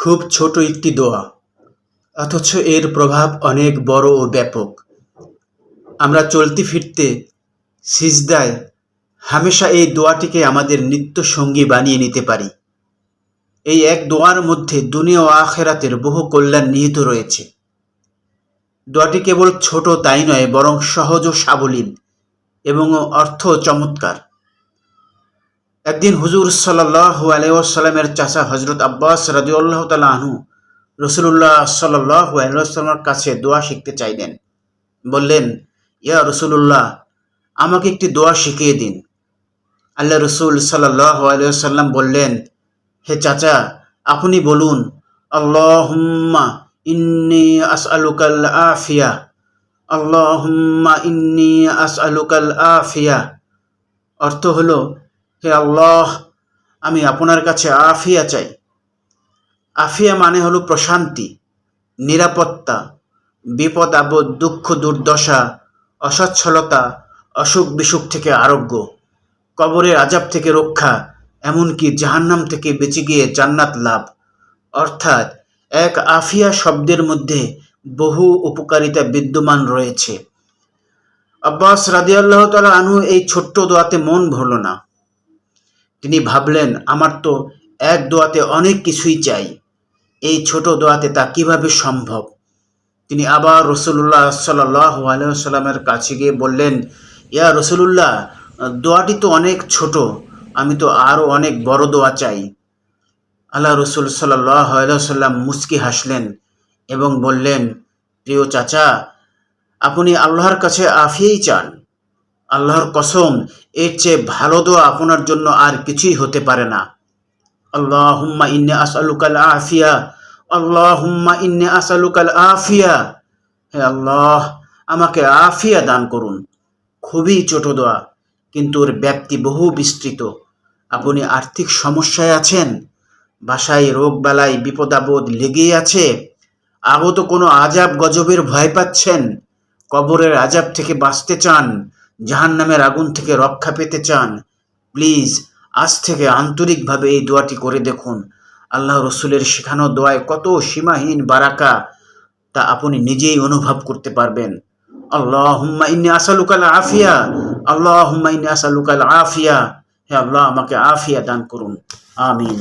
খুব ছোট একটি দোয়া, অথচ এর প্রভাব অনেক বড় ও ব্যাপক। আমরা চলতে ফিরতে, সিজদায় হামেশা এই দোয়াটিকে আমাদের নিত্য সঙ্গী বানিয়ে নিতে পারি। এই এক দোয়ার মধ্যে দুনিয়া ও আখেরাতের বহু কল্যাণ নিহিত রয়েছে। দোয়াটি কেবল ছোট তাই নয়, বরং সহজ ও সাবলীল এবং অর্থ চমৎকার। একদিন হুজুর সাল্লাল্লাহু আলাইহি ওয়াসাল্লামের চাচা হযরত আব্বাস রাদিয়াল্লাহু তাআলা আনহু রাসূলুল্লাহ সাল্লাল্লাহু আলাইহি ওয়াসাল্লামের কাছে দোয়া শিখতে চাইলেন। বললেন, ইয়া রাসূলুল্লাহ, আমাকে একটি দোয়া শিখিয়ে দিন। আল্লাহ রসুল সাল্লাল্লাহু আলাইহি ওয়াসাল্লাম বললেন, হে চাচা, আপনি বলুন, আল্লাহুম্মা ইন্নী আসআলুকাল আফিয়া, আল্লাহুম্মা ইন্নী আসআলুকাল আফিয়া। অর্থ হলো, হে আল্লাহ, আমি আপনার কাছে আফিয়া চাই। আফিয়া মানে হলো প্রশান্তি, নিরাপত্তা, বিপদ আপদ, দুঃখ দুর্দশা, অসচ্ছলতা, অসুখ বিসুখ থেকে আরোগ্য, কবরের আযাব থেকে রক্ষা, এমনকি জাহান্নাম থেকে বেঁচে গিয়ে জান্নাত লাভ। অর্থাৎ এক আফিয়া শব্দের মধ্যে বহু উপকারিতা বিদ্যমান রয়েছে। আব্বাস রাদিয়াল্লাহু তাআলা আনহু এই ছোট্ট দোয়াতে মন ভরল না। তিনি ভাবলেন, আমার তো এক দোয়াতে অনেক কিছুই চাই, এই ছোট দোয়াতে তা কিভাবে সম্ভব? তিনি আবার রাসূলুল্লাহ সাল্লাল্লাহু আলাইহি ওয়াসাল্লামের কাছে গিয়ে বললেন, ইয়া রাসূলুল্লাহ, দোয়াটি তো অনেক ছোট, আমি তো আরও অনেক বড় দোয়া চাই। আল্লাহ রসুল সাল্লাল্লাহু আলাইহি ওয়াসাল্লাম মুচকি হাসলেন এবং বললেন, প্রিয় চাচা, আপনি আল্লাহর কাছে আফিয়াই চান। আল্লাহর কসম, এর চেয়ে ভালো দোয়া আপনার জন্য আর কিছুই হতে পারে না। আল্লাহুম্মা ইন্নী আসআলুকাল আফিয়া, আল্লাহুম্মা ইন্নী আসআলুকাল আফিয়া। হে আল্লাহ, আমাকে আফিয়া দান করুন। খুবই ছোট দোয়া, কিন্তু ওর ব্যাপ্তি বহু বিস্তৃত। আপনি আর্থিক সমস্যায় আছেন, বাসায় রোগ বালাই বিপদ আপদ লেগেই আছে, আগত কোনো আযাব গজবের ভয় পাচ্ছেন, কবরের আযাব থেকে বাঁচতে চান, জাহান্নামের আগুন থেকে রক্ষা পেতে চান, প্লিজ আজ থেকে আন্তরিকভাবে এই দোয়াটি করে দেখুন। আল্লাহ রসুলের শেখানো দোয়ায় কত সীমাহীন বারাকা তা আপনি নিজেই অনুভব করতে পারবেন। আল্লাহুম্মা ইন্নী আসআলুকাল আফিয়া, আল্লাহুম্মা ইন্নী আসআলুকাল আফিয়া। হে আল্লাহ, আমাকে আফিয়া দান করুন। আমিন।